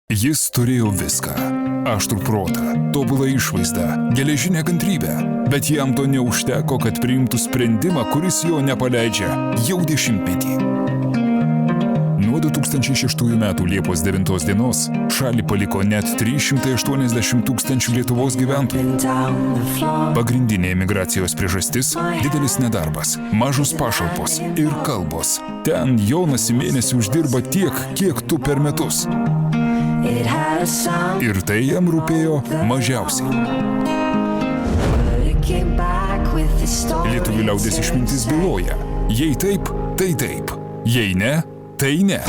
Jis turėjo viską – aštrų protą, tobulą išvaizdą, geležinę kantrybę, bet jam to neužteko, kad priimtų sprendimą, kuris jo nepaleidžia jau 10-metį. Nuo 2006 metų Liepos 9 dienos šalį paliko net 380 000 Lietuvos gyventojų. Pagrindinė emigracijos priežastis – didelis nedarbas, mažos pašalpos ir kalbos. Ten Jonas į mėnesį uždirba tiek, kiek tu per metus. Ir tai jam rūpėjo mažiausiai. Lietuvių liaudies išmintis byloja. Jei taip, tai taip. Jei ne, tai ne.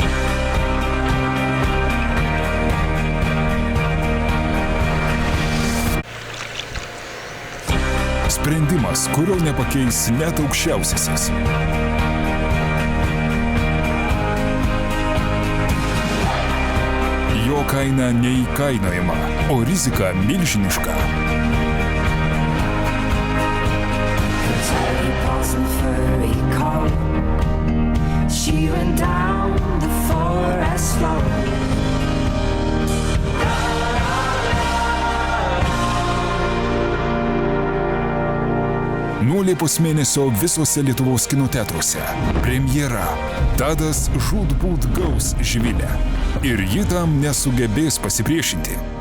Sprendimas, kurio nepakeis net aukščiausiasis. Jo kaina neįkainojama, o rizika milžiniška. Nuo Liepos mėnesio visose Lietuvos kino teatruose premjera. Tadas žūtbūt gaus Živilę. Ir ji tam nesugebės pasipriešinti.